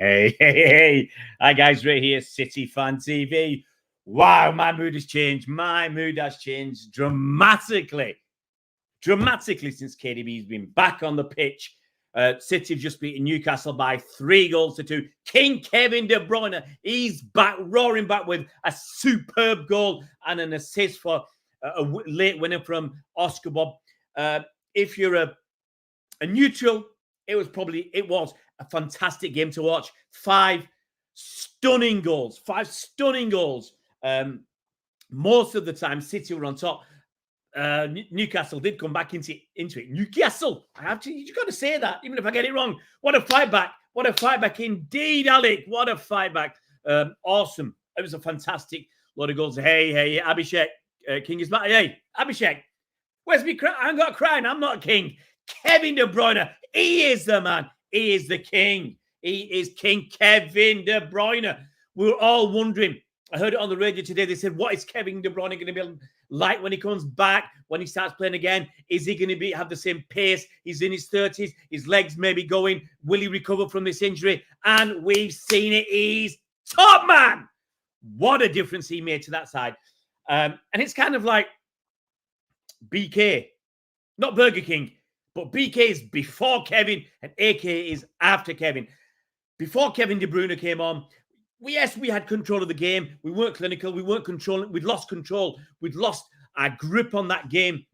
Hey. Hi, guys. Right here, City Fan TV. Wow, my mood has changed. My mood has changed dramatically. Dramatically since KDB's been back on the pitch. City have just beaten Newcastle by 3-2. King Kevin De Bruyne, he's back, roaring back with a superb goal and an assist for a late winner from Oscar Bob. If you're a neutral, it was a fantastic game to watch. 5 stunning goals. Most of the time, City were on top. Newcastle did come back into it. Newcastle, you got to say that, even if I get it wrong. What a fight back! What a fight back indeed, Alec. What a fight back! Awesome. It was a fantastic lot of goals. Hey, Abhishek, King is back. Hey, Abhishek, where's me crying? I ain't got crying. I'm not a king. Kevin De Bruyne, he is the man. He is the king. He is King Kevin De Bruyne. We were all wondering. I heard it on the radio today. They said, what is Kevin De Bruyne going to be like when he comes back, when he starts playing again? Is he going to have the same pace? He's in his 30s. His legs may be going. Will he recover from this injury? And we've seen it. He's top man. What a difference he made to that side. And it's kind of like BK, not Burger King, but BK is before Kevin and AK is after Kevin. Before Kevin De Bruyne came on, we had control of the game. We weren't clinical. We weren't controlling. We'd lost control. We'd lost our grip on that game.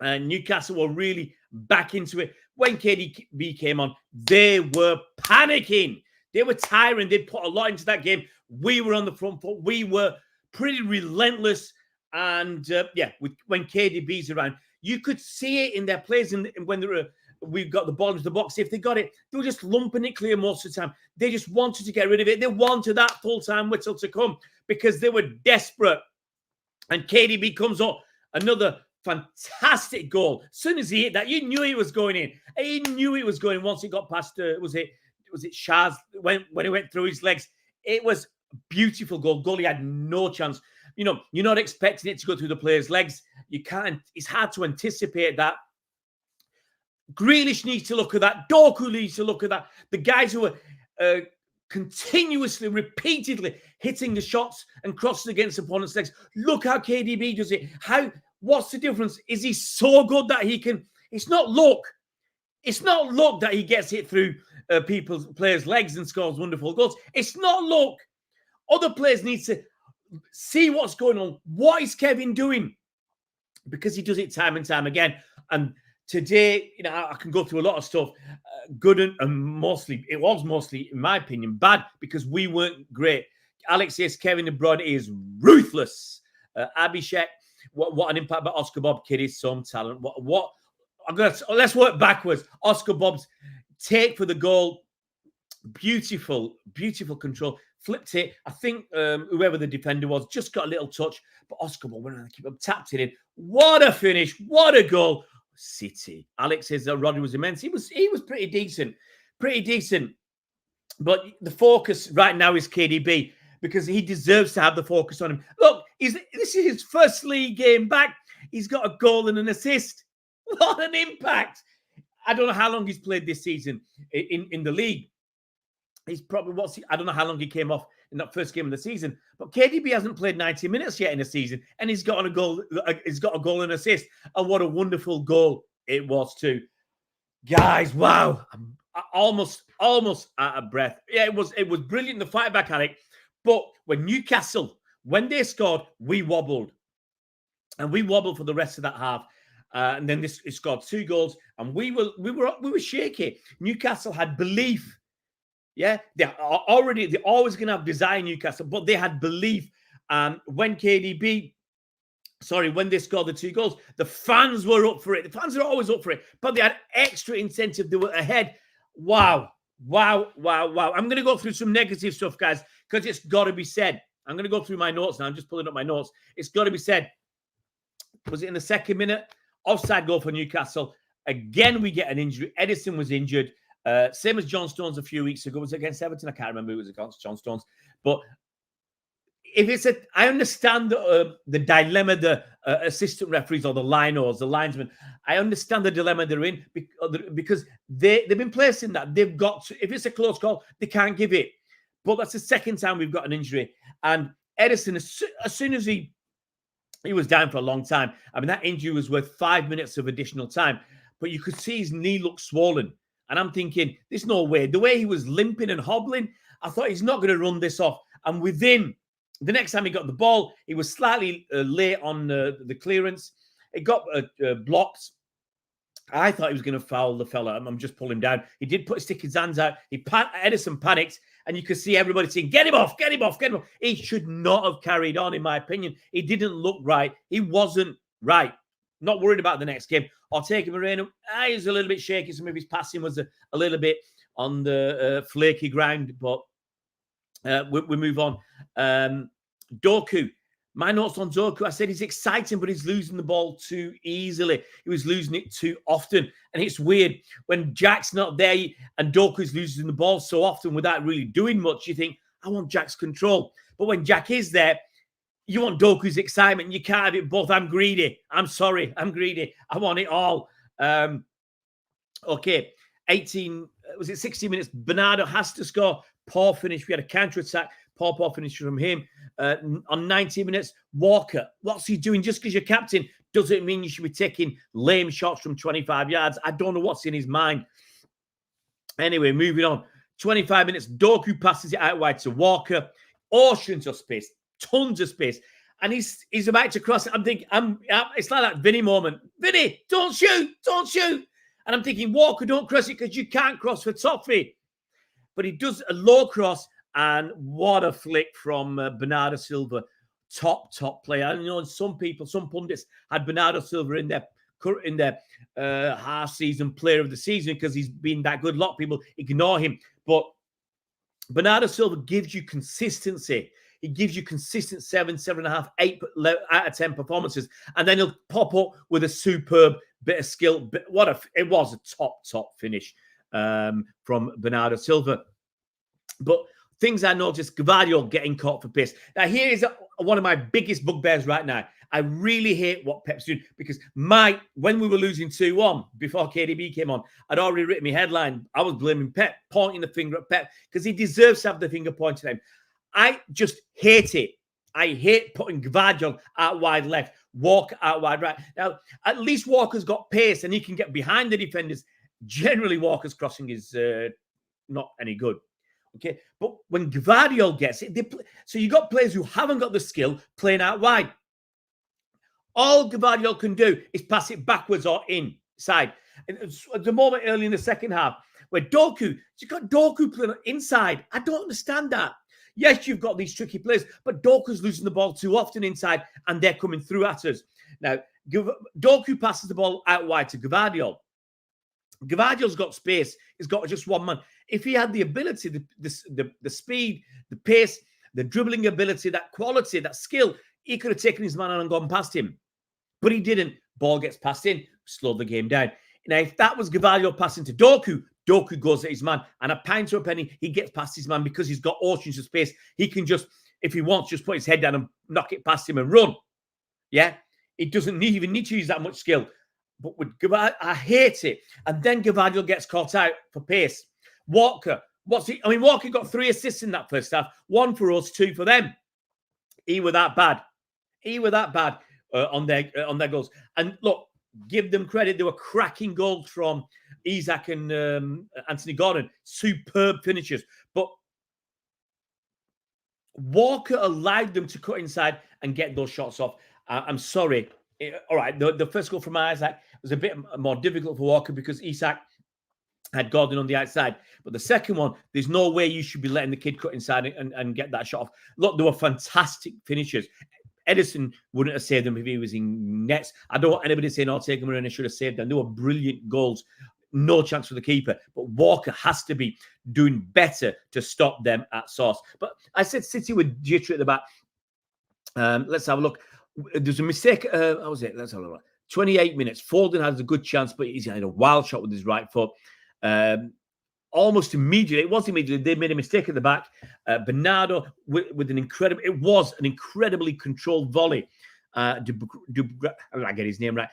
Newcastle were really back into it. When KDB came on, they were panicking. They were tiring. They'd put a lot into that game. We were on the front foot. We were pretty relentless. And when KDB's around, you could see it in their plays. When we've got the ball into the box. If they got it, they were just lumping it clear most of the time. They just wanted to get rid of it. They wanted that full-time whistle to come because they were desperate. And KDB comes up, another fantastic goal. As soon as he hit that, you knew he was going in. He knew it was going once it got past, was it Shaz when he went through his legs. It was a beautiful goal. Goalie had no chance. You know, you're not expecting it to go through the player's legs. You can't. It's hard to anticipate that. Grealish needs to look at that. Doku needs to look at that. The guys who are continuously, repeatedly hitting the shots and crossing against opponents' legs. Look how KDB does it. What's the difference? Is he so good that he can? It's not luck. It's not luck that he gets hit through players' legs and scores wonderful goals. It's not luck. Other players need to see what's going on. What is Kevin doing? Because he does it time and time again. And today, I can go through a lot of stuff. Good and mostly, it was mostly, in my opinion, bad because we weren't great. Alex says Kevin De Bruyne is ruthless. Abhishek, what an impact by Oscar Bob. Kid is some talent. Let's work backwards. Oscar Bob's take for the goal, beautiful control. Flipped it. I think whoever the defender was just got a little touch, but Oscar Bob went around and keep him, tapped it in. What a finish! What a goal! City. Alex says that Rodri was immense. He was pretty decent, But the focus right now is KDB because he deserves to have the focus on him. Look, this is his first league game back. He's got a goal and an assist. What an impact! I don't know how long he's played this season in the league. He's probably I don't know how long he came off in that first game of the season, but KDB hasn't played 90 minutes yet in a season, and he's got a goal. He's got a goal and assist, and what a wonderful goal it was too, guys! Wow, I'm almost out of breath. Yeah, it was brilliant, the fight back, Alec. But when Newcastle, when they scored, we wobbled, and we wobbled for the rest of that half. And then it scored 2 goals, and we were shaky. Newcastle had belief. Yeah, they're always going to have desire, Newcastle, but they had belief. When they scored the 2 goals, the fans were up for it. The fans are always up for it, but they had extra incentive. They were ahead. Wow. I'm going to go through some negative stuff, guys, because it's got to be said. I'm going to go through my notes now. I'm just pulling up my notes. It's got to be said. Was it in the 2nd minute? Offside goal for Newcastle. Again, we get an injury. Edison was injured. Same as John Stones a few weeks ago. Was it against Everton? I can't remember who it was against John Stones. But if it's I understand the dilemma the assistant referees or the linesmen. I understand the dilemma they're in because they've been placed in that. They've got to, if it's a close call, they can't give it. But that's the second time we've got an injury. And Edison, as soon as he was down for a long time. I mean, that injury was worth 5 minutes of additional time. But you could see his knee looked swollen. And I'm thinking, there's no way. The way he was limping and hobbling, I thought he's not going to run this off. And within the next time he got the ball, he was slightly late on the clearance. It got blocked. I thought he was going to foul the fella. I'm just pulling him down. He did stick his hands out. Edison panicked. And you could see everybody saying, get him off, get him off, get him off. He should not have carried on, in my opinion. He didn't look right. He wasn't right. Not worried about the next game. Moreno, he was a little bit shaky. Some of his passing was a little bit on the flaky ground. But we move on. Doku. My notes on Doku, I said he's exciting, but he's losing the ball too easily. He was losing it too often. And it's weird. When Jack's not there and Doku's losing the ball so often without really doing much, you think, I want Jack's control. But when Jack is there, you want Doku's excitement. You can't have it both. I'm greedy. I'm sorry. I'm greedy. I want it all. Okay. 16 minutes. Bernardo has to score. Poor finish. We had a counter-attack. Poor finish from him. On 90 minutes, Walker, what's he doing? Just because you're captain doesn't mean you should be taking lame shots from 25 yards. I don't know what's in his mind. Anyway, moving on. 25 minutes, Doku passes it out wide to Walker. Oceans of space, tons of space. And he's about to cross it. I'm thinking, it's like that Vinny moment. Vinny, don't shoot. And I'm thinking, Walker, don't cross it because you can't cross for Toffee. But he does a low cross. And what a flick from Bernardo Silva. Top player. I know some pundits had Bernardo Silva in their half-season player of the season because he's been that good. A lot of people ignore him. But Bernardo Silva gives you consistency. He gives you consistent 7.5, 8 out of 10 performances. And then he'll pop up with a superb bit of skill. It was a top finish from Bernardo Silva. But things I noticed, Gvardiol getting caught for pace. Now, here is one of my biggest bugbears right now. I really hate what Pep's doing because when we were losing 2-1 before KDB came on, I'd already written my headline. I was blaming Pep, pointing the finger at Pep because he deserves to have the finger pointed at him. I just hate it. I hate putting Gvardiol out wide left, Walker out wide right. Now, at least Walker's got pace and he can get behind the defenders. Generally, Walker's crossing is not any good. Okay, but when Gvardiol gets it, so you got players who haven't got the skill playing out wide. All Gvardiol can do is pass it backwards or inside. And at the moment early in the second half, where you've got Doku playing inside. I don't understand that. Yes, you've got these tricky players, but Doku's losing the ball too often inside, and they're coming through at us. Now, Doku passes the ball out wide to Gvardiol. Gvardiol's got space. He's got just one man. If he had the ability, the speed, the pace, the dribbling ability, that quality, that skill, he could have taken his man on and gone past him. But he didn't. Ball gets passed in, slowed the game down. Now, if that was Gvardiol passing to Doku goes at his man. And a pound to a penny, he gets past his man because he's got oceans of space. He can just, if he wants, just put his head down and knock it past him and run. Yeah? It doesn't even need to use that much skill. But with Gvardiol, I hate it. And then Gvardiol gets caught out for pace. Walker, Walker got 3 assists in that first half. 1 for us, 2 for them. He were that bad. On their goals. And look, give them credit. They were cracking goals from Isak and Anthony Gordon. Superb finishes. But Walker allowed them to cut inside and get those shots off. I'm sorry. All right, the first goal from Isak was a bit more difficult for Walker because Isak had Gordon on the outside. But the second one, there's no way you should be letting the kid cut inside and get that shot off. Look, they were fantastic finishes. Edison wouldn't have saved them if he was in nets. I don't want anybody saying, Moreno should have saved them. They were brilliant goals. No chance for the keeper. But Walker has to be doing better to stop them at source. But I said City were jittery at the back. Let's have a look. There's a mistake. How was it? Let's have a look. 28 minutes. Foden has a good chance, but he's had a wild shot with his right foot. almost immediately. It was immediately. They made a mistake at the back. Bernardo with an incredible. It was an incredibly controlled volley. I get his name right.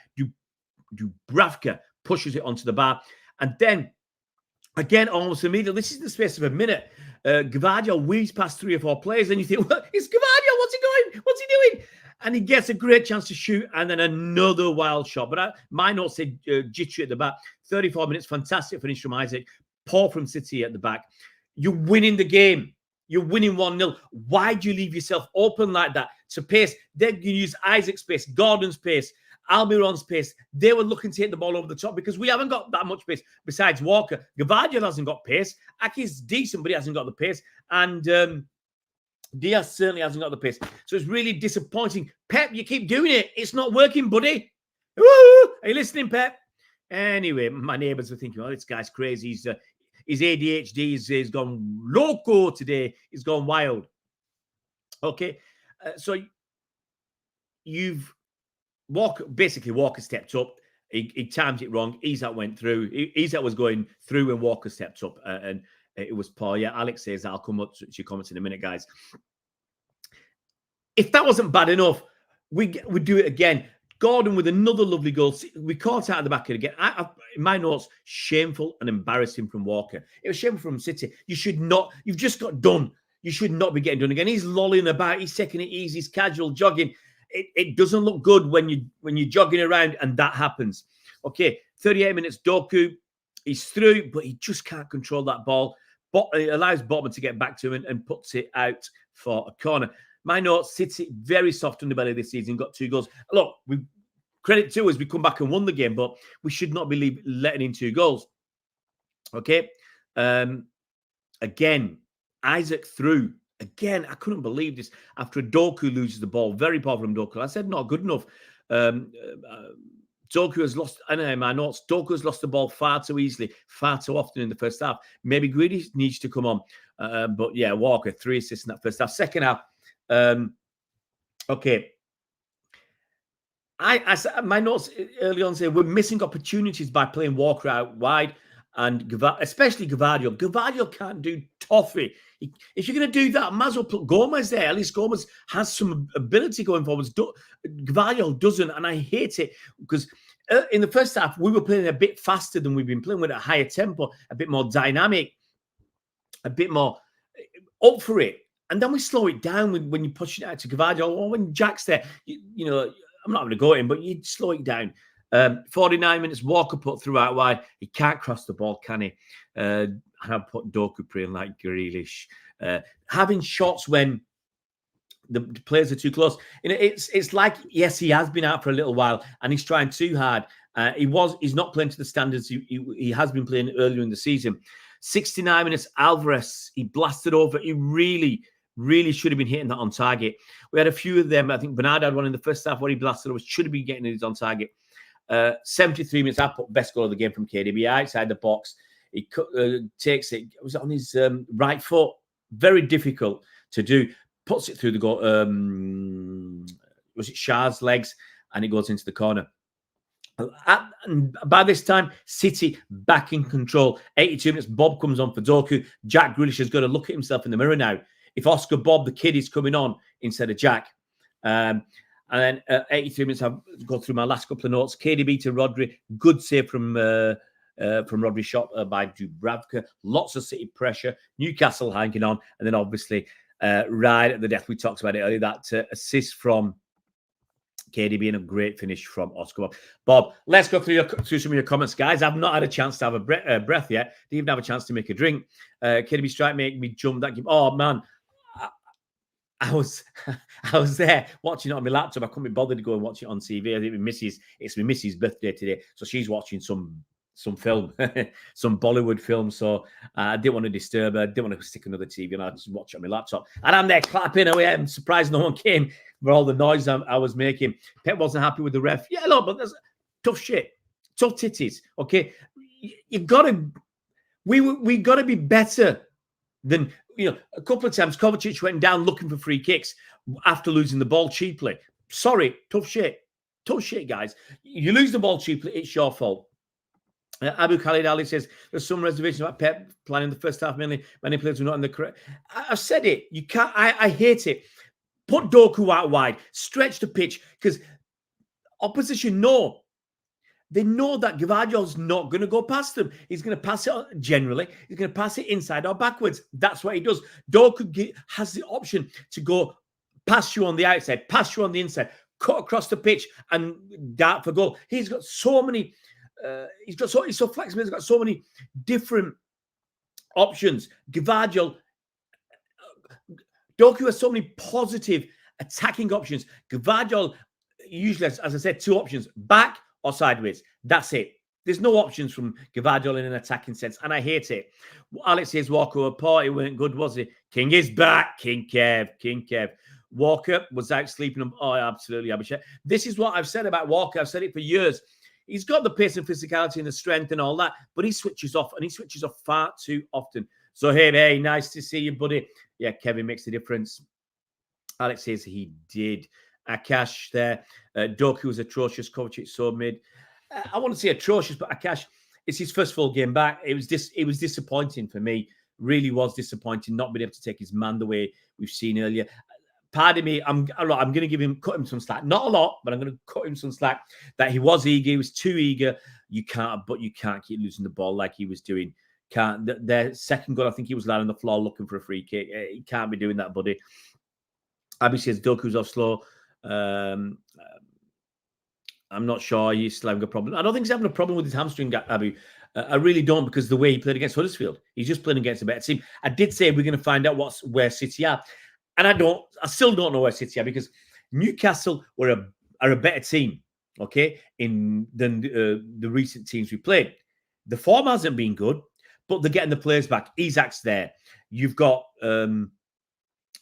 Dubravka pushes it onto the bar, and then again almost immediately. This is in the space of a minute. Gvardiol weaves past 3 or 4 players, and you think, well, it's Gvardiol. What's he going? What's he doing? And he gets a great chance to shoot, and then another wild shot. But my notes said jittery at the back. 34 minutes, fantastic finish from Isaac. Poor from City at the back. You're winning the game. You're winning 1-0. Why do you leave yourself open like that to pace? They're going to use Isaac's pace, Gordon's pace, Almiron's pace. They were looking to hit the ball over the top because we haven't got that much pace besides Walker. Gvardiol hasn't got pace. Aki's decent, but he hasn't got the pace. And Diaz certainly hasn't got the pace. So it's really disappointing. Pep, you keep doing it. It's not working, buddy. Woo! Are you listening, Pep? Anyway, my neighbours are thinking, oh, this guy's crazy. His ADHD has gone loco today. He's gone wild. Okay. So Walker stepped up. He timed it wrong. Isak went through. Isak was going through and Walker stepped up. And it was poor. Yeah, Alex says that. I'll come up to your comments in a minute, guys. If that wasn't bad enough, we'd do it again. Gordon with another lovely goal. We caught out of the back of it again. In my notes, shameful and embarrassing from Walker. It was shameful from City. You should not. You've just got done. You should not be getting done again. He's lolling about. He's taking it easy. He's casual jogging. It doesn't look good when you're jogging around and that happens. Okay, 38 minutes. Doku, he's through, but he just can't control that ball. But it allows Botman to get back to him and puts it out for a corner. My notes, City, very soft underbelly this season, got 2 goals. Look, credit to us, we come back and won the game, but we should not be letting in 2 goals. Okay? Again, Isaac through. Again, I couldn't believe this. After Doku loses the ball, very poor from Doku. I said not good enough. Doku has lost, I know my notes, Doku has lost the ball far too easily, far too often in the first half. Maybe Greedy needs to come on. But yeah, Walker, 3 assists in that first half. Second half, okay. I my notes early on say we're missing opportunities by playing Walker out wide, and especially Gvardiol. Gvardiol can't do toffee. If you're going to do that, might as well put Gomez there. At least Gomez has some ability going forwards. Gvardiol doesn't, and I hate it because in the first half we were playing a bit faster than we've been playing, with a higher tempo, a bit more dynamic, a bit more up for it. And then we slow it down when you push it out to Gvardiol or when Jack's there. You know, I'm not going to go in, but you slow it down. 49 minutes, Walker put through out wide. He can't cross the ball, can he? And I've put Doku praying like Grealish. Having shots when the players are too close. You know, it's like, yes, he has been out for a little while and he's trying too hard. He's not playing to the standards he has been playing earlier in the season. 69 minutes, Alvarez, he blasted over. He really should have been hitting that on target. We had a few of them. I think Bernardo had one in the first half where he blasted over. Should have been getting it on target. 73 minutes, I put best goal of the game from KDB outside the box. He takes it. It was on his right foot. Very difficult to do. Puts it through the goal. Was it Shah's legs? And it goes into the corner. And by this time, City back in control. 82 minutes, Bob comes on for Doku. Jack Grealish has got to look at himself in the mirror now. If Oscar Bob, the kid, is coming on instead of Jack. And then 83 minutes, I've gone through my last couple of notes. KDB to Rodri. Good save from Rodri's shot by Dubravka. Lots of City pressure. Newcastle hanging on. And then obviously, right at the death, we talked about it earlier, that assist from KDB and a great finish from Oscar Bob. Bob, let's go through some of your comments, guys. I've not had a chance to have a breath yet. Didn't even have a chance to make a drink. KDB strike make me jump that game. Oh, man. I was there watching it on my laptop. I couldn't be bothered to go and watch it on TV. I think it's my missus' birthday today, so she's watching some film, some Bollywood film. So I didn't want to disturb her. I didn't want to stick another TV on. I just watch it on my laptop, and I'm there clapping away. I'm surprised no one came for all the noise I was making. Pep wasn't happy with the ref. Yeah, look, but that's tough shit, tough titties. Okay, you've got to. We got to be better than. You know, a couple of times Kovacic went down looking for free kicks after losing the ball cheaply. Sorry, tough shit, guys. You lose the ball cheaply, it's your fault. Abu Khalid Ali says there's some reservations about Pep planning the first half. Many players were not in the correct. I've said it. You can't. I hate it. Put Doku out wide. Stretch the pitch because opposition know. They know that Gvardiol's not going to go past them. He's going to pass it generally. He's going to pass it inside or backwards. That's what he does. Doku has the option to go pass you on the outside, pass you on the inside, cut across the pitch and dart for goal. He's got so many. He's so flexible. He's got so many different options. Gvardiol, Doku has so many positive attacking options. Gvardiol usually has, as I said, two options: back or sideways. That's it. There's no options from Gvardiol in an attacking sense, and I hate it. Alex says Walker party weren't good, was he? King is back. King Kev. Walker was out sleeping. Oh, absolutely, Abhishek. This is what I've said about Walker. I've said it for years. He's got the pace and physicality and the strength and all that, but he switches off, and he switches off far too often. So, hey, nice to see you, buddy. Yeah, Kevin makes the difference. Alex says he did. Akash there. Doku was atrocious. Kovacic so mid. I want to say atrocious, but Akash, it's his first full game back. It was disappointing for me. Really was disappointing not being able to take his man the way we've seen earlier. Pardon me, I'm going to cut him some slack. Not a lot, but I'm going to cut him some slack. That he was eager, he was too eager. You can't keep losing the ball like he was doing. Their second goal, I think he was lying on the floor looking for a free kick. He can't be doing that, buddy. Abby says Doku's off slow. I'm not sure he's still having a problem. I don't think he's having a problem with his hamstring, Abu. I really don't, because the way he played against Huddersfield, he's just playing against a better team. I did say we're going to find out where City are. And I still don't know where City are, because Newcastle are a better team, okay, than the recent teams we played. The form hasn't been good, but they're getting the players back. Isak's there. You've got who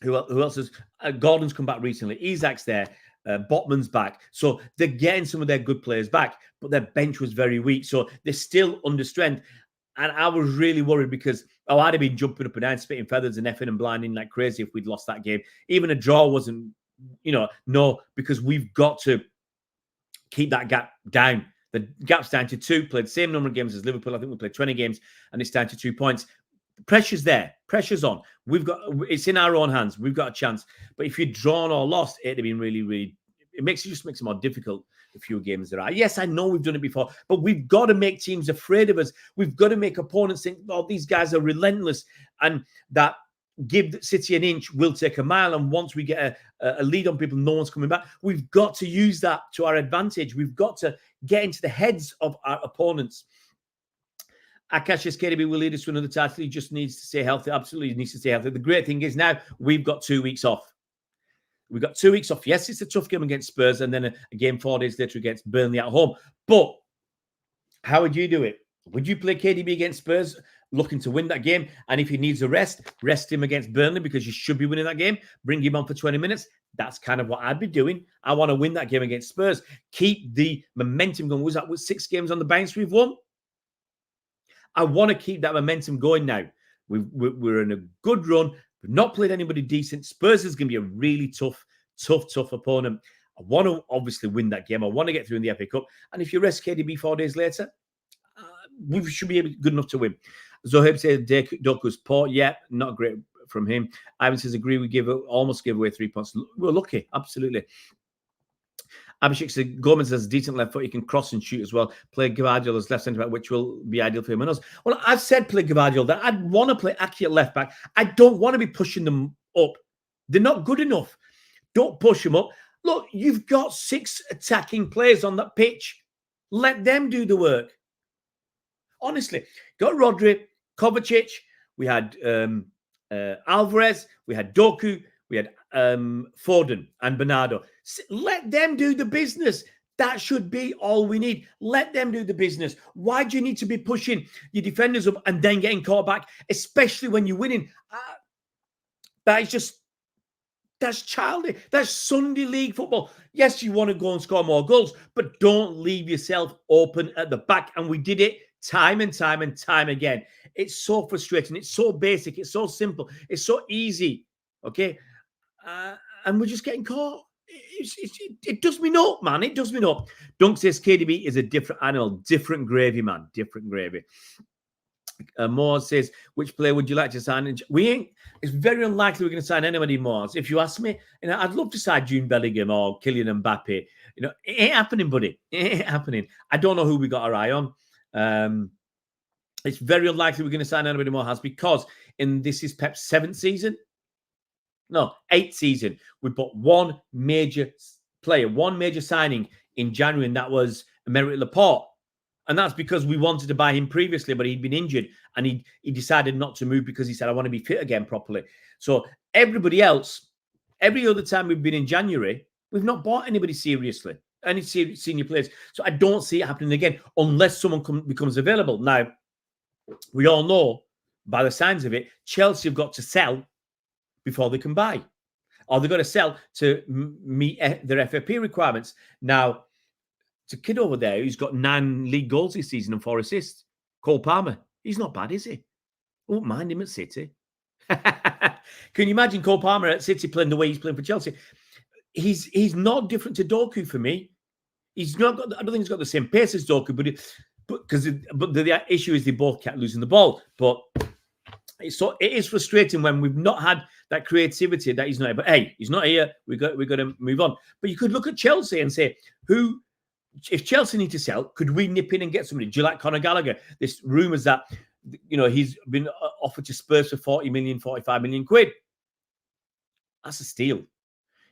else is? Gordon's come back recently. Isak's there. Botman's back. So they're getting some of their good players back, but their bench was very weak. So they're still under strength. And I was really worried because I'd have been jumping up and down, spitting feathers and effing and blinding like crazy if we'd lost that game. Even a draw wasn't, no, because we've got to keep that gap down. The gap's down to 2. Played the same number of games as Liverpool. I think we played 20 games and it's down to 2 points. Pressure's there. Pressure's on. It's in our own hands. We've got a chance. But if you'd drawn or lost, it'd have been really, really, it just makes it more difficult the few games there are. Yes, I know we've done it before, but we've got to make teams afraid of us. We've got to make opponents think, oh, these guys are relentless, and that give City an inch, we'll take a mile. And once we get a lead on people, no one's coming back. We've got to use that to our advantage. We've got to get into the heads of our opponents. Akash's KDB will lead us to another title. He just needs to stay healthy. Absolutely needs to stay healthy. The great thing is now we've got 2 weeks off. We've got 2 weeks off. Yes, it's a tough game against Spurs and then a game 4 days later against Burnley at home. But how would you do it? Would you play KDB against Spurs looking to win that game? And if he needs a rest him against Burnley because you should be winning that game. Bring him on for 20 minutes. That's kind of what I'd be doing. I want to win that game against Spurs. Keep the momentum going. Was that with 6 games on the bounce we've won? I want to keep that momentum going now. We're in a good run. We've not played anybody decent. Spurs is going to be a really tough opponent. I want to obviously win that game. I want to get through in the FA Cup. And if you rest KDB 4 days later, we should be good enough to win. Zohib says Doku's poor. Yeah, not great from him. Ivan says, agree, we almost gave away 3 points. We're lucky, absolutely. Abhishek says, Gomez has a decent left foot. He can cross and shoot as well. Play Gvardiol as left centre back, which will be ideal for him and us. Well, I've said play Gvardiol that I'd want to play Aki at left back. I don't want to be pushing them up. They're not good enough. Don't push them up. Look, you've got 6 attacking players on that pitch. Let them do the work. Honestly, got Rodri, Kovacic. We had Alvarez. We had Doku. We had Foden and Bernardo. Let them do the business. That should be all we need. Let them do the business. Why do you need to be pushing your defenders up and then getting caught back, especially when you're winning? That's childish. That's Sunday league football. Yes, you want to go and score more goals, but don't leave yourself open at the back. And we did it time and time and time again. It's so frustrating. It's so basic. It's so simple. It's so easy. Okay. And we're just getting caught. It does me up, man. It does me up. Dunk says KDB is a different animal, different gravy, man, different gravy. Moore says, which player would you like to sign? We ain't. It's very unlikely we're going to sign anybody more. If you ask me, I'd love to sign June Bellingham or Kylian Mbappe. It ain't happening, buddy. It ain't happening. I don't know who we got our eye on. It's very unlikely we're going to sign anybody more, because this is Pep's 7th season. No, 8th season. We bought one major player, one major signing in January, and that was Emerick Laporte. And that's because we wanted to buy him previously, but he'd been injured and he decided not to move because he said, I want to be fit again properly. So everybody else, every other time we've been in January, we've not bought anybody seriously, any senior players. So I don't see it happening again unless someone becomes available. Now, we all know by the signs of it, Chelsea have got to sell before they can buy, or they've got to sell to meet their FFP requirements. Now, it's a kid over there who's got 9 league goals this season and 4 assists. Cole Palmer. He's not bad, is he? I won't mind him at City. Can you imagine Cole Palmer at City playing the way he's playing for Chelsea? He's not different to Doku for me. He's not got. I don't think he's got the same pace as Doku, but the issue is they both kept losing the ball. But it is frustrating when we've not had that creativity that he's not here. But hey, he's not here. We got to move on. But you could look at Chelsea and say, if Chelsea need to sell, could we nip in and get somebody? Do you like Conor Gallagher? There's rumours that he's been offered to Spurs for 40 million, 45 million quid. That's a steal.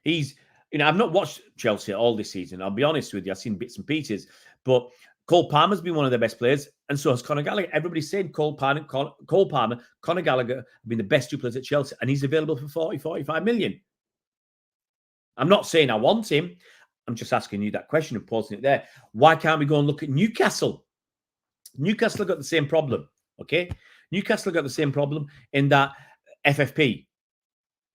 I've not watched Chelsea all this season. I'll be honest with you. I've seen bits and pieces. But Cole Palmer's been one of their best players, and so has Conor Gallagher. Everybody's saying Cole Palmer, Conor Gallagher have been the best 2 players at Chelsea, and he's available for 40, 45 million. I'm not saying I want him. I'm just asking you that question and posing it there. Why can't we go and look at Newcastle? Newcastle have got the same problem, okay? Newcastle have got the same problem in that FFP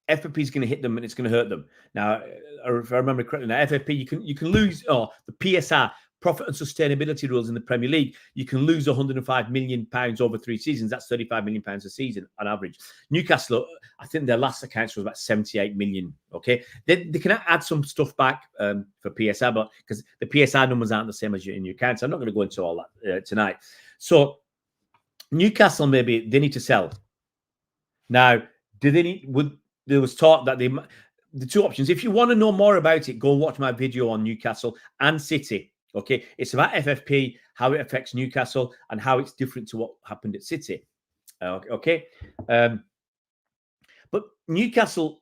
is going to hit them and it's going to hurt them. Now, if I remember correctly, now FFP, you can lose, the PSR, profit and sustainability rules in the Premier League, you can lose £105 million over 3 seasons. That's £35 million a season on average. Newcastle, I think their last accounts was about 78 million. Okay, they can add some stuff back for PSR, but because the PSR numbers aren't the same as in your accounts, I'm not going to go into all that tonight. So Newcastle, maybe they need to sell. Now, there was talk that the 2 options. If you want to know more about it, go watch my video on Newcastle and City. Okay, it's about FFP, how it affects Newcastle, and how it's different to what happened at City. Okay, but Newcastle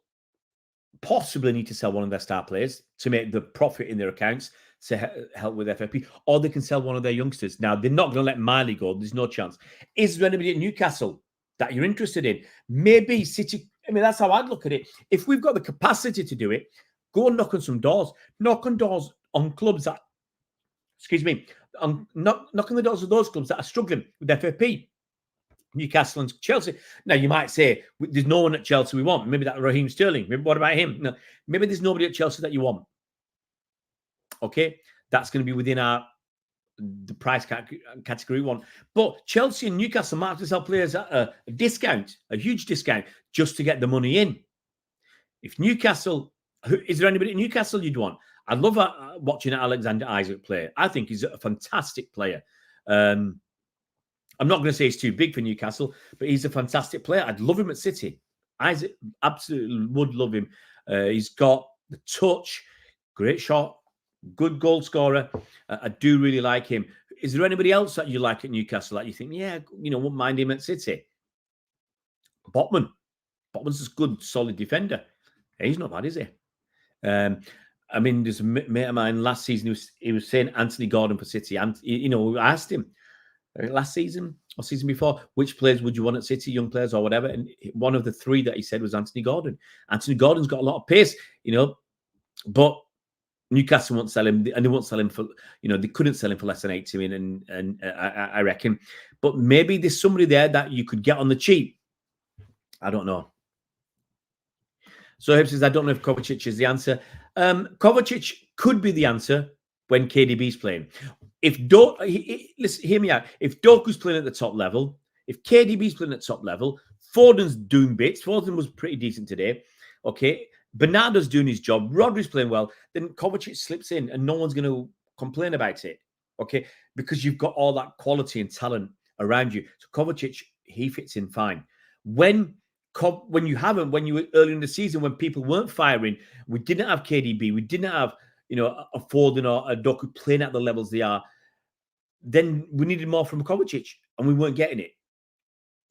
possibly need to sell one of their star players to make the profit in their accounts to help with FFP, or they can sell one of their youngsters. Now, they're not going to let Miley go. There's no chance. Is there anybody at Newcastle that you're interested in? Maybe City. I mean, that's how I'd look at it. If we've got the capacity to do it, go and knock on some doors. Knock on doors on clubs that, knock on the doors of those clubs that are struggling with FFP. Newcastle and Chelsea. Now, you might say, there's no one at Chelsea we want. Maybe that Raheem Sterling. Maybe what about him? No, maybe there's nobody at Chelsea that you want. Okay? That's going to be within the price category one. But Chelsea and Newcastle might have to sell players at a discount, a huge discount, just to get the money in. If Newcastle, is there anybody at Newcastle you'd want? I love watching Alexander Isak play. I think he's a fantastic player. I'm not going to say he's too big for Newcastle, but he's a fantastic player. I'd love him at City. Isaac absolutely would love him. He's got the touch, great shot, good goal scorer. I do really like him. Is there anybody else that you like at Newcastle that you think, wouldn't mind him at City? Botman. Botman's a good, solid defender. He's not bad, is he? I mean, there's a mate of mine last season, he was saying Anthony Gordon for City. And, I asked him last season or season before, which players would you want at City, young players or whatever? And one of the 3 that he said was Anthony Gordon. Anthony Gordon's got a lot of pace, but Newcastle won't sell him, and they won't sell him for, they couldn't sell him for less than 80 million, and I reckon. But maybe there's somebody there that you could get on the cheap. I don't know. So Hib says, I don't know if Kovacic is the answer. Kovacic could be the answer when KDB's playing. Listen, hear me out. If Doku's playing at the top level, if KDB's playing at the top level, Foden's doing bits. Foden was pretty decent today. Okay. Bernardo's doing his job. Rodri's playing well. Then Kovacic slips in and no one's going to complain about it. Okay? Because you've got all that quality and talent around you. So Kovacic, he fits in fine. When you were early in the season, when people weren't firing, we didn't have KDB, we didn't have, a Foden or a Doku playing at the levels they are, then we needed more from Kovacic and we weren't getting it.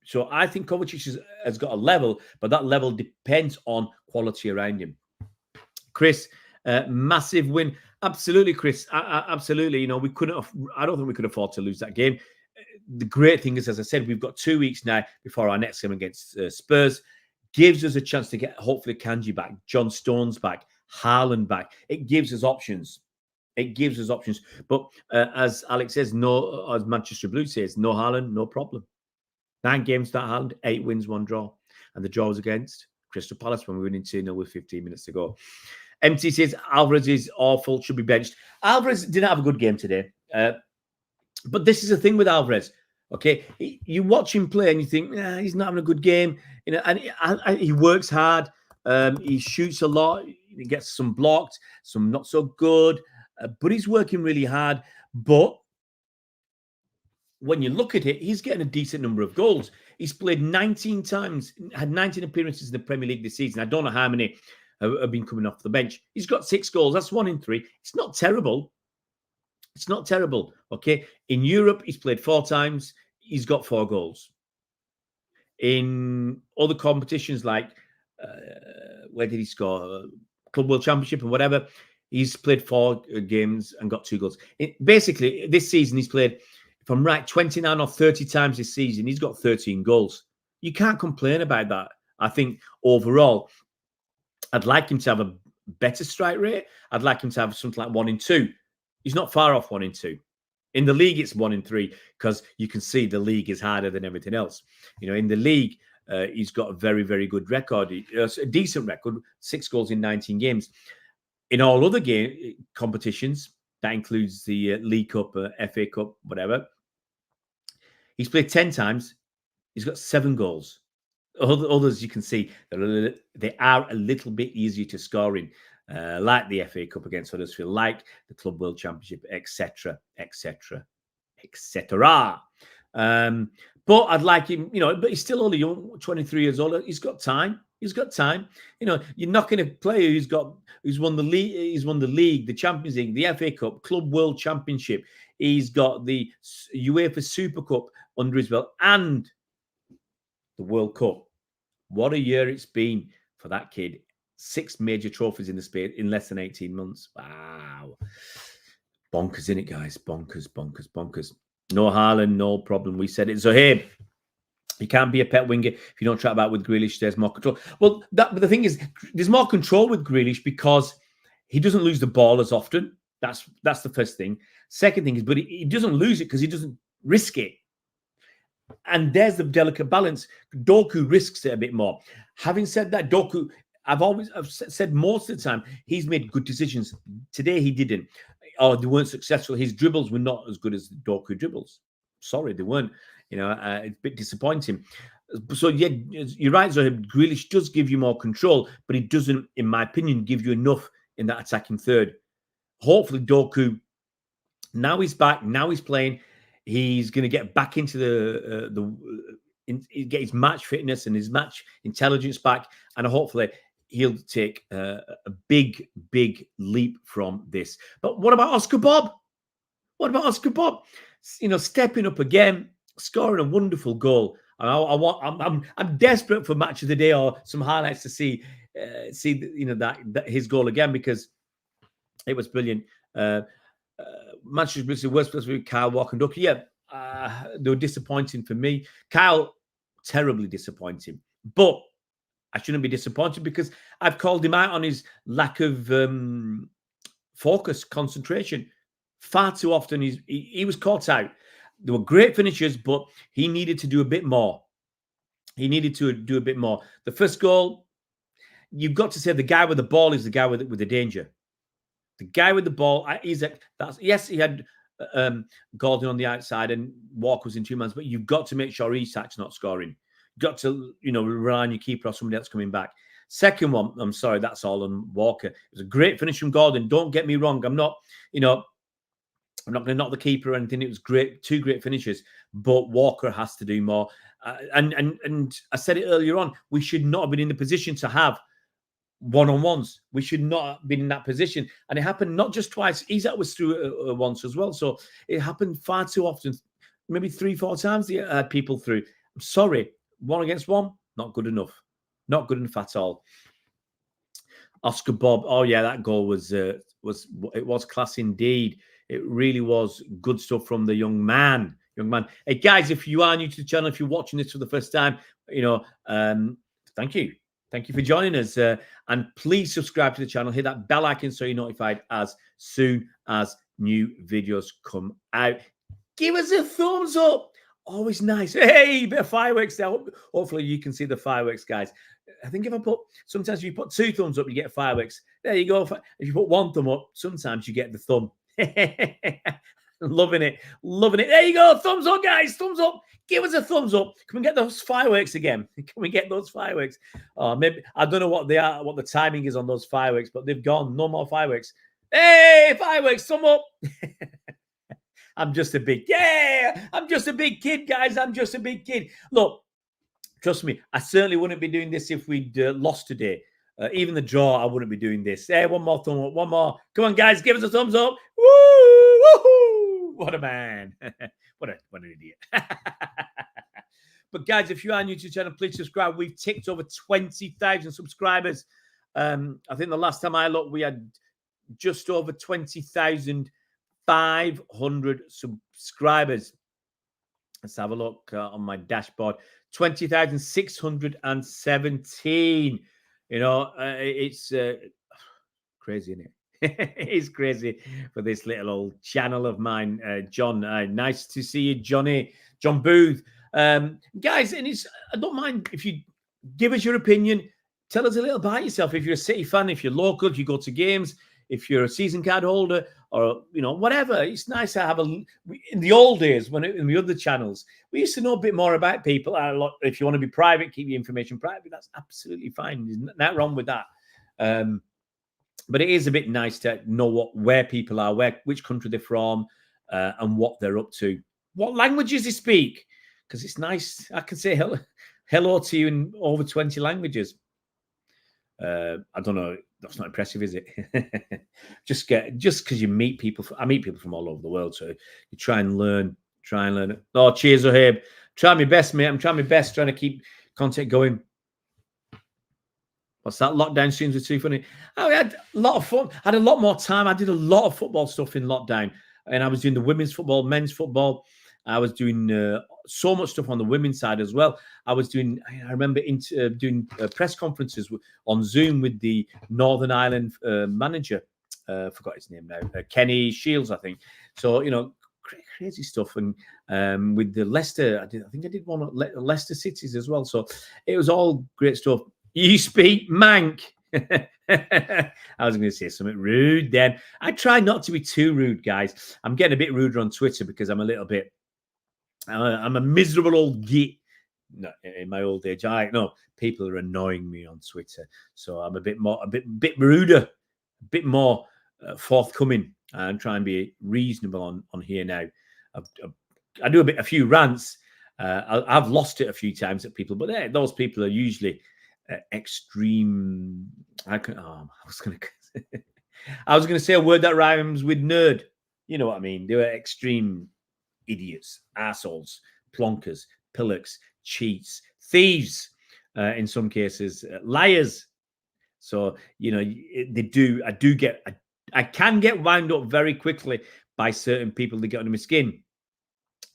So I think Kovacic has got a level, but that level depends on quality around him. Chris, massive win. Absolutely, Chris. Absolutely. I don't think we could afford to lose that game. The great thing is, as I said, we've got 2 weeks now before our next game against Spurs. Gives us a chance to get, hopefully, Kanji back, John Stones back, Haaland back. It gives us options. But as Alex says, as Manchester Blue says, no Haaland, no problem. 9 games that Haaland, 8 wins, 1 draw. And the draw was against Crystal Palace when we were winning 2-0 with 15 minutes to go. MT says, Alvarez is awful, should be benched. Alvarez didn't have a good game today. But this is the thing with Alvarez. Okay, you watch him play and you think, he's not having a good game. And he works hard. He shoots a lot. He gets some blocked, some not so good. But he's working really hard. But when you look at it, he's getting a decent number of goals. He's played 19 times, had 19 appearances in the Premier League this season. I don't know how many have been coming off the bench. He's got 6 goals. That's 1 in 3. It's not terrible. Okay. In Europe, he's played 4 times. He's got 4 goals. In other competitions like, where did he score? Club World Championship and whatever. He's played 4 games and got 2 goals. Basically, this season he's played, if I'm right, 29 or 30 times this season. He's got 13 goals. You can't complain about that. I think overall, I'd like him to have a better strike rate. I'd like him to have something like 1 in 2. He's not far off 1 in 2. In the league, it's 1 in 3 because you can see the league is harder than everything else. In the league, he's got a very, very good record, a decent record, 6 goals in 19 games. In all other competitions, that includes the League Cup, FA Cup, whatever, he's played 10 times. He's got 7 goals. Others, you can see, they are a little bit easier to score in, like the FA Cup against Huddersfield, like the Club World Championship, etc., etc., etc. But I'd like him, but he's still only young, 23 years old. He's got time. You're not going to play who's won the league, the Champions League, the FA Cup, Club World Championship. He's got the UEFA Super Cup under his belt and the World Cup. What a year it's been for that kid. 6 major trophies in the space in less than 18 months. Wow. Bonkers, isn't it, guys? Bonkers. No Haaland, no problem. We said it. So, hey, you can't be a pet winger if you don't try about with Grealish. There's more control. Well, but the thing is, there's more control with Grealish because he doesn't lose the ball as often. That's the first thing. Second thing is, but he doesn't lose it because he doesn't risk it. And there's the delicate balance. Doku risks it a bit more. Having said that, Doku, I've said most of the time, he's made good decisions. Today, he didn't. Or they weren't successful. His dribbles were not as good as the Doku dribbles. Sorry, they weren't. It's a bit disappointing. So, yeah, you're right, Zohib. Grealish does give you more control, but he doesn't, in my opinion, give you enough in that attacking third. Hopefully, Doku, now he's back, now he's playing. He's going to get back into get his match fitness and his match intelligence back, and hopefully he'll take a big leap from this. But what about Oscar Bob? Stepping up again, scoring a wonderful goal. I'm desperate for match of the day or some highlights to see that his goal again, because it was brilliant. Manchester United worst place with Kyle Walker and Ducky. Yeah, they were disappointing for me. Kyle, terribly disappointing. But I shouldn't be disappointed because I've called him out on his lack of focus, concentration. Far too often he was caught out. They were great finishers, but he needed to do a bit more. The first goal, you've got to say the guy with the ball is the guy with the danger. The guy with the ball, yes, he had Gordon on the outside and Walker was in 2 months, but you've got to make sure Isak's not scoring. You've got to, rely on your keeper or somebody else coming back. Second one, I'm sorry, that's all on Walker. It was a great finish from Gordon. Don't get me wrong. I'm not going to knock the keeper or anything. It was great, 2 great finishes, but Walker has to do more. And I said it earlier on, we should not have been in the position to have one-on-ones. We should not have been in that position. And it happened not just twice. Isak was through once as well. So it happened far too often. Maybe 3-4 times they had people through. I'm sorry. 1 against 1, not good enough. Not good enough at all. Oscar Bob. Oh, yeah, that goal was class indeed. It really was good stuff from the young man. Hey, guys, if you are new to the channel, if you're watching this for the first time, thank you. Thank you for joining us. And please subscribe to the channel. Hit that bell icon so you're notified as soon as new videos come out. Give us a thumbs up. Always nice. Hey, bit of fireworks there. Hopefully you can see the fireworks, guys. I think sometimes if you put 2 thumbs up, you get fireworks. There you go. If you put 1 thumb up, sometimes you get the thumb. Loving it. There you go. Thumbs up, guys. Thumbs up. Give us a thumbs up. Can we get those fireworks again? Can we get those fireworks? Oh, maybe I don't know what they are, what the timing is on those fireworks, but they've gone. No more fireworks. Hey, fireworks, thumb up. I'm just a big kid, guys. I'm just a big kid. Look, trust me, I certainly wouldn't be doing this if we'd lost today. Even the draw, I wouldn't be doing this. Hey, one more thumb up, one more. Come on, guys, give us a thumbs up. Woo! Woohoo! What a man. What an idiot. But guys, if you are new to the channel, please subscribe. We've ticked over 20,000 subscribers. I think the last time I looked, we had just over 20,500 subscribers. Let's have a look on my dashboard. 20,617. It's crazy, isn't it? It's crazy for this little old channel of mine. John, nice to see you, Johnny. John Booth. Guys, and I don't mind if you give us your opinion. Tell us a little about yourself. If you're a City fan, if you're local, if you go to games, if you're a season card holder, or whatever. It's nice to have in the old days in the other channels, we used to know a bit more about people. If you want to be private, keep your information private. That's absolutely fine. There's nothing wrong with that. But it is a bit nice to know where people are, which country they're from, and what they're up to, what languages they speak. Because it's nice. I can say hello to you in over 20 languages. I don't know. That's not impressive, is it? just because you meet people. I meet people from all over the world, so you try and learn. Oh, cheers, Ohib. Try my best, mate. I'm trying my best, trying to keep content going. What's that? Lockdown streams were too funny. I had a lot of fun. I had a lot more time. I did a lot of football stuff in lockdown, and I was doing the women's football, men's football. I was doing so much stuff on the women's side as well. I remember doing press conferences on Zoom with the Northern Ireland manager. Forgot his name now. Kenny Shields, I think. So, crazy stuff. And with the Leicester, I think I did one at Leicester Cities as well. So it was all great stuff. You speak Mank. I was going to say something rude then. I try not to be too rude, guys. I'm getting a bit ruder on Twitter because I'm a miserable old git. No, in my old age, people are annoying me on Twitter, so I'm a bit ruder, a bit more forthcoming, and try and be reasonable on here now. I do a few rants. I've lost it a few times at people, but those people are usually extreme. I was going to say a word that rhymes with nerd. You know what I mean? They were extreme idiots, assholes, plonkers, pillocks, cheats, thieves, in some cases, liars. So, I can get wound up very quickly by certain people that get under my skin,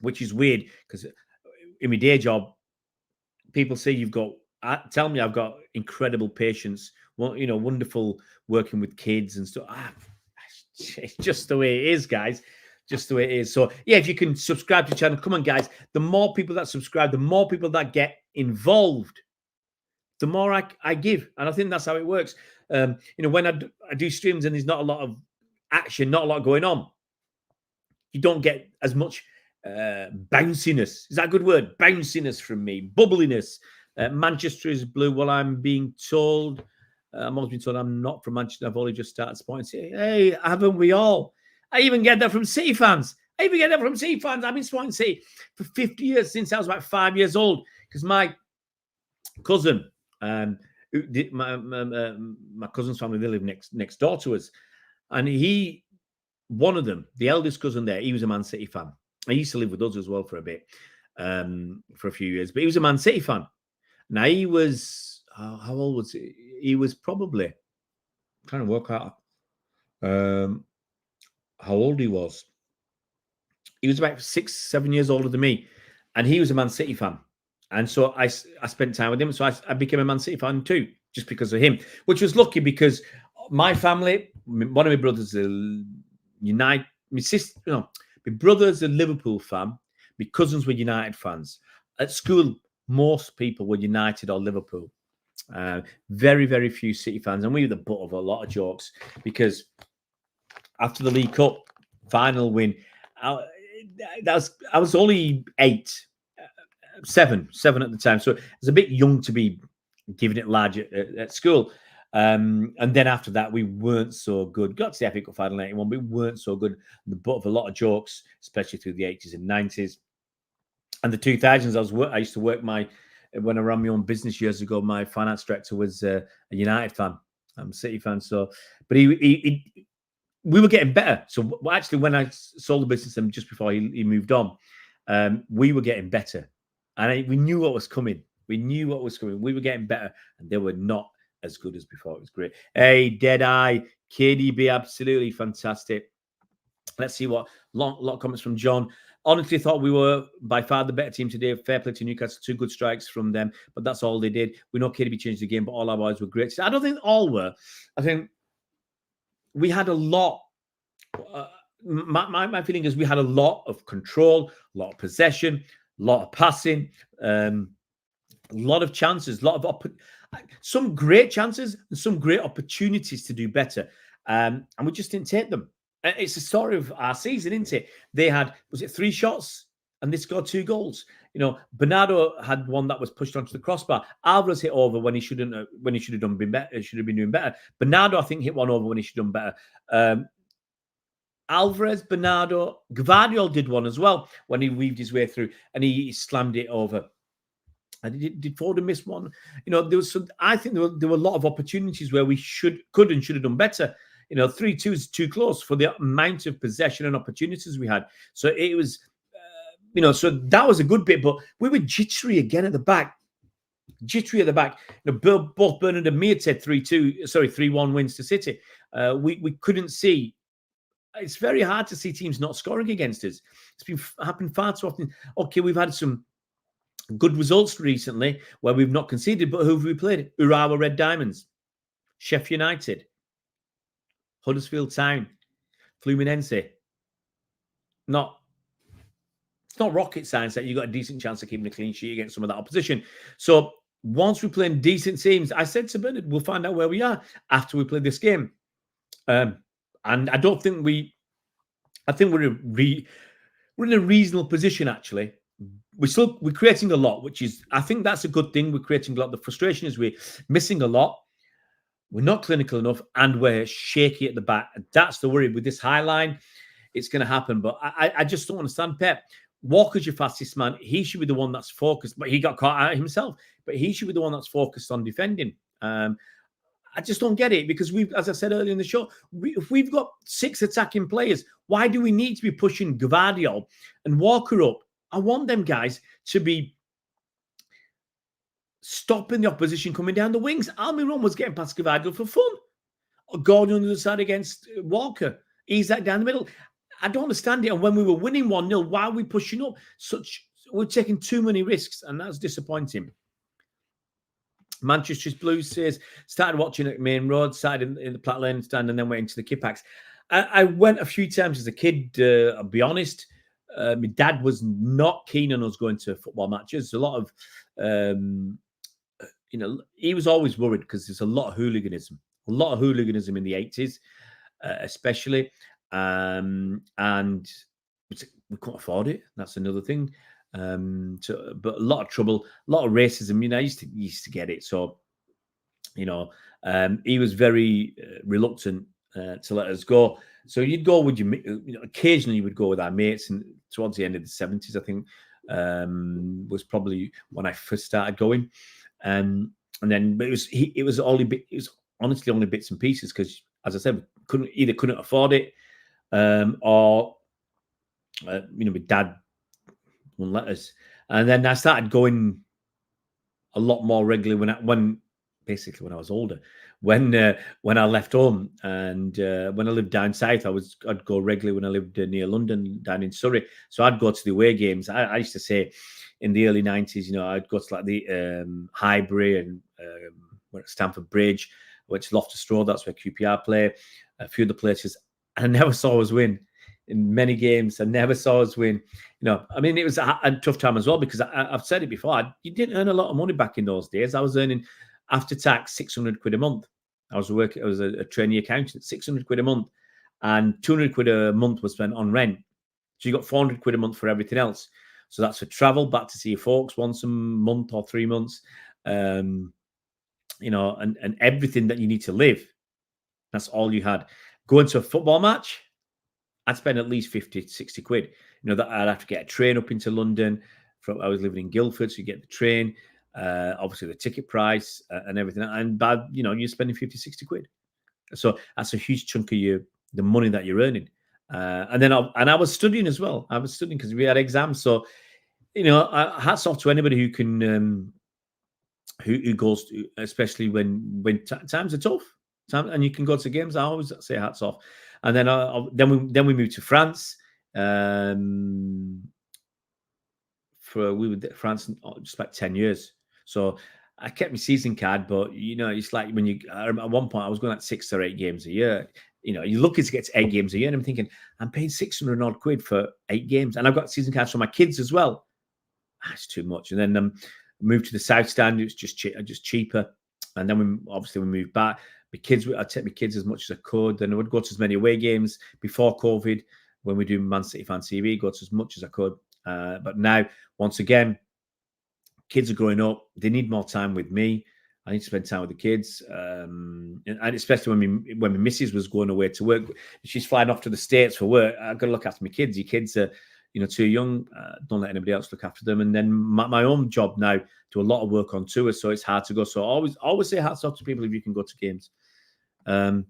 which is weird because in my day job, people say tell me I've got incredible patience, wonderful working with kids and stuff. It's just the way it is, guys. Just the way it is. So, yeah, if you can subscribe to the channel, come on, guys. The more people that subscribe, the more people that get involved, the more I give. And I think that's how it works. When I do streams and there's not a lot of action, not a lot going on, you don't get as much bounciness. Is that a good word? Bounciness from me. Bubbliness. Manchester is blue. Well, I'm being told, I'm always being told I'm not from Manchester. I've only just started supporting City. Hey, haven't we all? I even get that from City fans. I've been supporting City for 50 years, since I was about 5 years old, because my cousin, my cousin's family, they live next door to us, and one of them, the eldest cousin there, he was a Man City fan. He used to live with us as well for a bit, for a few years, but he was a Man City fan. Now he was, how old was he? He was probably, I'm trying to work out how old he was. He was about 6, 7 years older than me, and he was a Man City fan. And so I spent time with him. So I became a Man City fan too, just because of him, which was lucky because my family, one of my brothers, my sister, my brother's a Liverpool fan. My cousins were United fans. At school, most people were United or Liverpool. Very, very few City fans. And we were the butt of a lot of jokes because after the League Cup final win, I was only 7 at the time. So I was a bit young to be giving it large at school. And then after that, we weren't so good. Got to the FA Cup final in 81, but we weren't so good. The butt of a lot of jokes, especially through the 80s and 90s. And the 2000s, I used to work when I ran my own business years ago, my finance director was a United fan. I'm a City fan. So, but we were getting better. So actually, when I sold the business and just before he moved on, we were getting better. And we knew what was coming. We were getting better, and they were not as good as before. It was great. Hey, Deadeye, KDB, absolutely fantastic. Let's see what lot of comments from John. Honestly, thought we were by far the better team today. Fair play to Newcastle. 2 good strikes from them, but that's all they did. We know KDB changed the game, but all our boys were great. I don't think all were. I think we had a lot. My feeling is we had a lot of control, a lot of possession, a lot of passing, a lot of chances, some great chances and some great opportunities to do better. And we just didn't take them. It's the story of our season, isn't it? They had, was it 3 shots and they scored 2 goals? Bernardo had one that was pushed onto the crossbar. Alvarez hit over when he shouldn't have been better. Should have been doing better. Bernardo, I think, hit one over when he should have done better. Alvarez, Bernardo, Gvardiol did one as well when he weaved his way through and he slammed it over. And did Foden miss one? I think there were a lot of opportunities where we could and should have done better. 3-2 is too close for the amount of possession and opportunities we had. So it was, so that was a good bit, but we were jittery again at the back. Both Bernard and me had said 3-1 wins to City. We couldn't see. It's very hard to see teams not scoring against us. It's been happened far too often. Okay, we've had some good results recently where we've not conceded, but who have we played? Urawa Red Diamonds, Sheffield United, Huddersfield Town, Fluminense. It's not rocket science that you've got a decent chance of keeping a clean sheet against some of that opposition. So once we play decent teams, I said to Bernard, we'll find out where we are after we play this game. And I don't think I think we're in a reasonable position, actually. We're creating a lot, which is, I think that's a good thing. We're creating a lot. The frustration is we're missing a lot. We're not clinical enough, and we're shaky at the back. That's the worry. With this high line, it's going to happen. But I just don't understand Pep. Walker's your fastest man. He should be the one that's focused, but he got caught out himself. But he should be the one that's focused on defending. I just don't get it because as I said earlier in the show, if we've got 6 attacking players, why do we need to be pushing Gvardiol and Walker up? I want them guys to be stopping the opposition coming down the wings. Almiron was getting past Gvardiol for fun. Gordon on the other side against Walker. He's that down the middle. I don't understand it. And when we were winning 1-0, why are we pushing up? We're taking too many risks, and that's disappointing. Manchester's Blues says, started watching at Main Road, started in the Platt Lane stand, and then went into the Kippax. I went a few times as a kid, I'll be honest. My dad was not keen on us going to football matches. A lot of, he was always worried because there's a lot of hooliganism in the 80s, especially. And we couldn't afford it. That's another thing. But a lot of trouble, a lot of racism. I used to get it. So, he was very reluctant to let us go. So you'd go with occasionally you would go with our mates, and towards the end of the 70s, I think, was probably when I first started going. And then, but it was honestly only bits and pieces because, as I said, we couldn't afford it, or my dad wouldn't let us. And then I started going a lot more regularly when I was older. When I left home, and when I lived down south, I'd go regularly when I lived near London, down in Surrey. So I'd go to the away games. I used to say in the early 90s, I'd go to like the Highbury and at Stamford Bridge, which Loftus Road, that's where QPR play, a few other places. And I never saw us win in many games. I never saw us win. It was a tough time as well because I've said it before. You didn't earn a lot of money back in those days. I was earning after tax 600 quid a month. I was a trainee accountant, 600 quid a month, and 200 quid a month was spent on rent. So you got 400 quid a month for everything else. So that's for travel back to see your folks once a month or 3 months, and everything that you need to live. That's all you had. Going to a football match, I'd spend at least 50, 60 quid. That I'd have to get a train up into London. I was living in Guildford, so you get the train, obviously the ticket price and everything. And you're spending 50, 60 quid. So that's a huge chunk of the money that you're earning. And I was studying as well. I was studying because we had exams. So, hats off to anybody who can, who goes to, especially when times are tough. And you can go to games. I always say hats off. And then we moved to France. We were in France just about 10 years. So I kept my season card, but it's like when at one point I was going at 6 or 8 games a year. You're lucky to get to 8 games a year, and I'm thinking I'm paying 600 odd quid for 8 games, and I've got season cards for my kids as well. That's too much. And then moved to the South Stand. It was just cheaper. And then we moved back. I'd take my kids as much as I could. Then I would go to as many away games before COVID when we do Man City Fan TV, go to as much as I could. But now, once again, kids are growing up. They need more time with me. I need to spend time with the kids. And especially when my missus was going away to work. She's flying off to the States for work. I've got to look after my kids. Your kids are too young. Don't let anybody else look after them. And then my own job now, do a lot of work on tours, so it's hard to go. So I always say hats off to people if you can go to games. The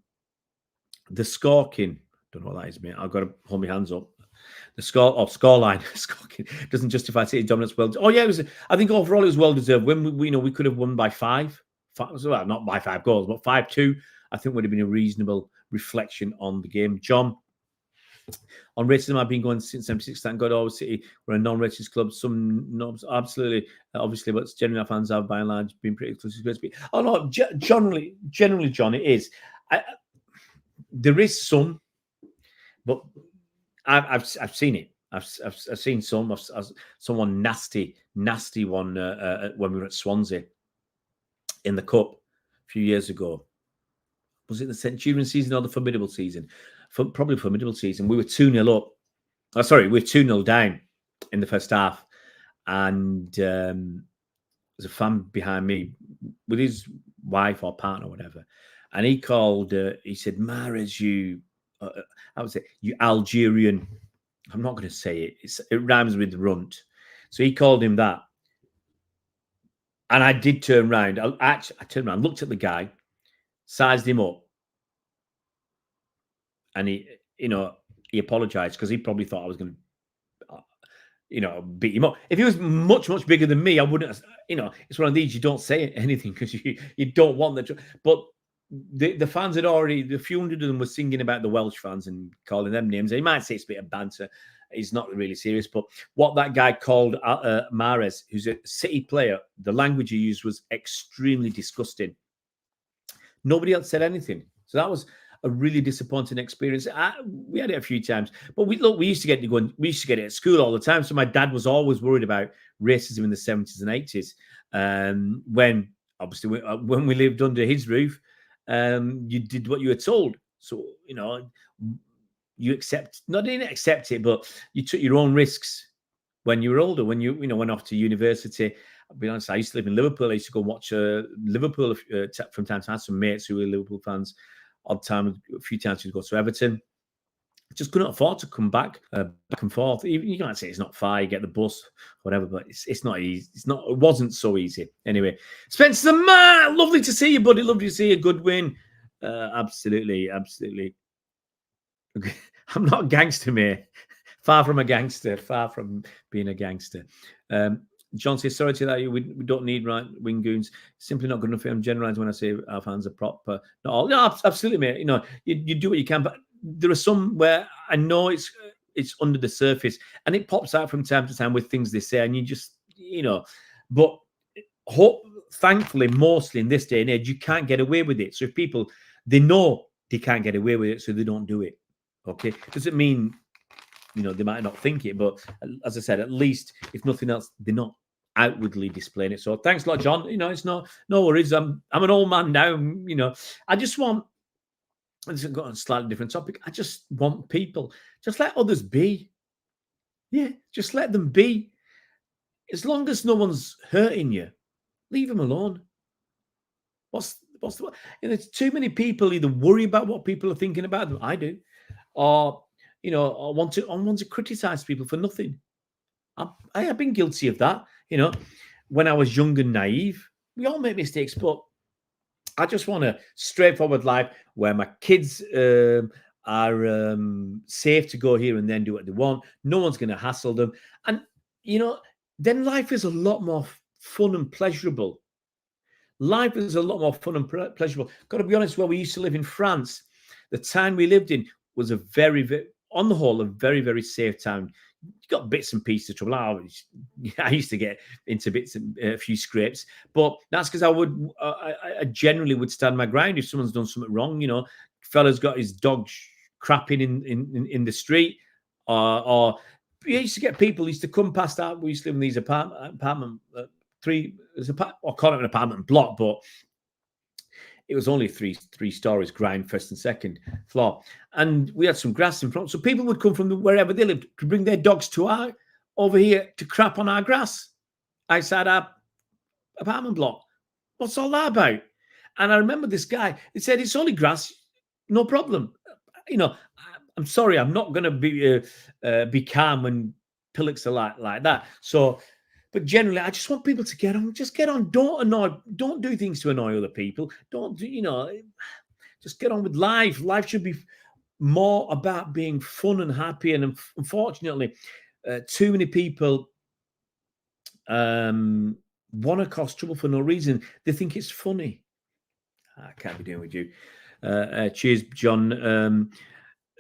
scorking, don't know what that is, mate. I've got to hold my hands up. The scoreline scorking doesn't justify City dominance. Well, I think overall it was well deserved. When we could have won by 5, well, not by 5 goals, but 5-2. I think would have been a reasonable reflection on the game. John, on racism, I've been going since 76. Thank God, always City. We're a non-racist club. Some knobs, absolutely, obviously, but generally our fans have, by and large, been pretty close to speak. Oh no, generally, John, it is. There is some, but I've seen it. I've seen some. Someone nasty one when we were at Swansea in the cup a few years ago. Was it the Centurion season or the Formidable season? Probably Formidable season. We were 2-0 up. Oh, sorry, we were 2-0 down in the first half. And there's a fan behind me with his wife or partner or whatever. And he called, he said, Mahrez, you Algerian. I'm not going to say it. It rhymes with runt. So he called him that. And I did turn around. I turned around, looked at the guy, sized him up. And he apologized because he probably thought I was going to, beat him up. If he was much, much bigger than me, I wouldn't, it's one of these, you don't say anything because you don't want that. But the fans had already, a few hundred of them were singing about the Welsh fans and calling them names. He might say it's a bit of banter. He's not really serious. But what that guy called Mahrez, who's a City player, the language he used was extremely disgusting. Nobody else said anything. So that was a really disappointing experience. We had it a few times, but we used to get it at school all the time. So my dad was always worried about racism in the 70s and 80s. When we lived under his roof, you did what you were told. So you didn't accept it, but you took your own risks. when you were older, when you went off to university. I'll be honest, I used to live in Liverpool. I used to go watch Liverpool from time to time. Some mates who were Liverpool fans. A few times we'd go to Everton. Just couldn't afford to come back and forth. You can't say it's not far. You get the bus, whatever, but it's not easy. It wasn't so easy. Anyway, Spencer Man, lovely to see you, buddy. Lovely to see you. Good win. Absolutely. Okay. I'm not a gangster, mate. Far from a gangster. Far from being a gangster. John says, sorry to that. We don't need right wing goons. Simply not good enough. I'm generalising when I say our fans are proper. Not all. No, absolutely, mate. You do what you can, but there are some where I know it's under the surface and it pops out from time to time with things they say, and you just, but thankfully, mostly in this day and age, you can't get away with it. So if people, they know they can't get away with it, so they don't do it. Okay. Doesn't mean, they might not think it, but as I said, at least if nothing else, they're not outwardly displaying it. So thanks a lot, John. It's no worries. I'm an old man now. I just want, this has got a slightly different topic. I just want people, just let others be. Yeah, just let them be. As long as no one's hurting you, leave them alone. There's too many people either worry about what people are thinking about them. I do, or I want to criticize people for nothing. I have been guilty of that. When I was young and naive, we all make mistakes, but I just want a straightforward life where my kids are safe to go here and then do what they want. No one's going to hassle them. And, then life is a lot more fun and pleasurable. Life is a lot more fun and pleasurable. Got to be honest, where we used to live in France, the town we lived in was a very, very, on the whole, a very, very safe town. You got bits and pieces of trouble. I used to get into bits and a few scrapes, but that's because I generally would stand my ground if someone's done something wrong. Fella's got his dog crapping in the street, or we used to get people used to come past that. We used to live in these apartment I'll call it an apartment block, but it was only three stories, ground, first and second floor. And we had some grass in front. So people would come from wherever they lived to bring their dogs over here to crap on our grass outside our apartment block. What's all that about? And I remember this guy, he said, it's only grass, no problem. I'm sorry, I'm not going to be calm when pillocks are like that. So, but generally, I just want people to get on. Just get on. Don't do things to annoy other people. Don't do, just get on with life. Life should be more about being fun and happy. And unfortunately, too many people want to cause trouble for no reason. They think it's funny. I can't be doing with you. Cheers, John.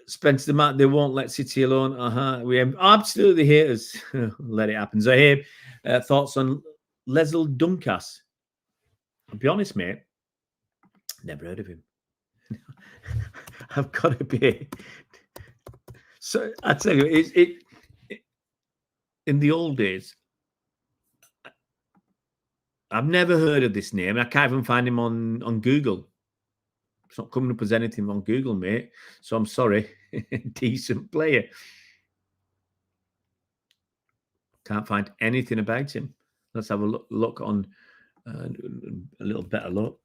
Spencer, they won't let City alone. We absolutely haters. Let it happen. Zahib, thoughts on Leslie Dunkas? I'll be honest, mate. Never heard of him. I've got to be. So I tell you, it in the old days, I've never heard of this name. I can't even find him on Google. It's not coming up as anything on Google, mate. So I'm sorry. Decent player. Can't find anything about him. Let's have a look on a little better look.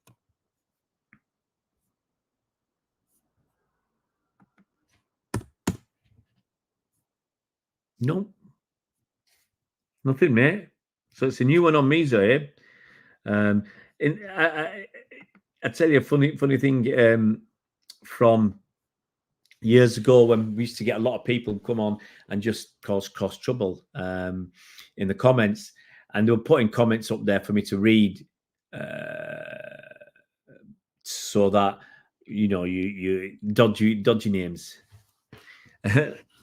No. Nothing, mate. So it's a new one on me, Zoe. I tell you a funny thing from years ago when we used to get a lot of people come on and just cause trouble in the comments, and they were putting comments up there for me to read so that you dodgy names.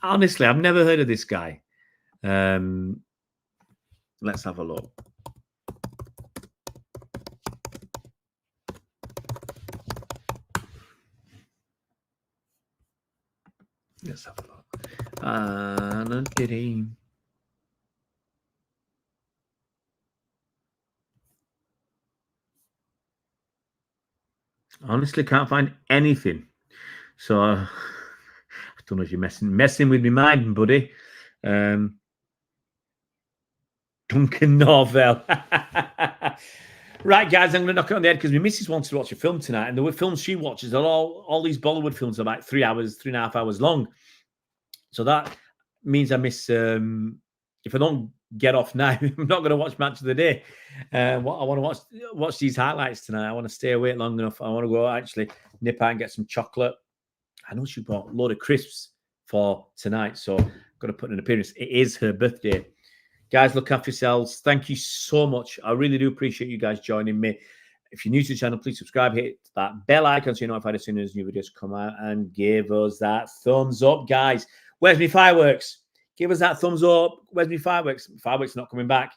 Honestly, I've never heard of this guy. Let's have a look. Let's have a look. Honestly, can't find anything. So I don't know if you're messing with me mind, buddy. Duncan Norvell. Right, guys, I'm going to knock it on the head because my missus wants to watch a film tonight, and the films she watches are all these Bollywood films are like 3 hours, 3.5 hours long. So that means I miss. If I don't get off now, I'm not going to watch Match of the Day. I want to watch these highlights tonight. I want to stay awake long enough. I want to go actually nip out and get some chocolate. I know she bought a load of crisps for tonight, so I've got to put in an appearance. It is her birthday. Guys, look after yourselves. Thank you so much. I really do appreciate you guys joining me. If you're new to the channel, please subscribe, hit that bell icon so you're notified as soon as new videos come out, and give us that thumbs up, guys. Where's my fireworks? Give us that thumbs up. Where's my fireworks? Fireworks not coming back.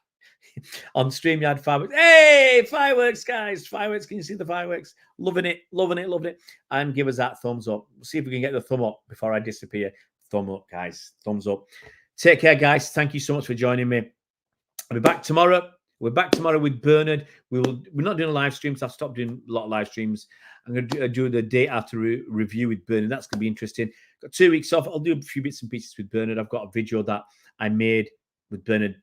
On StreamYard, fireworks. Hey, fireworks, guys. Fireworks. Can you see the fireworks? Loving it, loving it, loving it. And give us that thumbs up. We'll see if we can get the thumb up before I disappear. Thumb up, guys. Thumbs up. Take care, guys. Thank you so much for joining me. I'll be back tomorrow. We're back tomorrow with Bernard. We're not doing a live stream, so I've stopped doing a lot of live streams. I'm going to do the day after review with Bernard. That's going to be interesting. Got 2 weeks off. I'll do a few bits and pieces with Bernard. I've got a video that I made with Bernard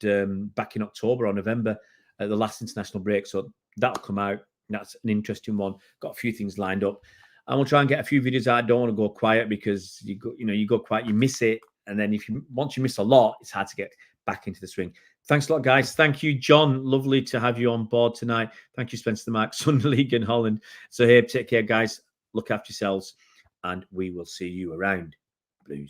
back in October or November at the last international break. So that'll come out. That's an interesting one. Got a few things lined up. And we'll try and get a few videos out. I don't want to go quiet because you go quiet, you miss it. And then once you miss a lot, it's hard to get back into the swing. Thanks a lot, guys. Thank you, John. Lovely to have you on board tonight. Thank you, Spencer the Mark, Sunday League in Holland. So here, take care, guys. Look after yourselves, and we will see you around. Blues.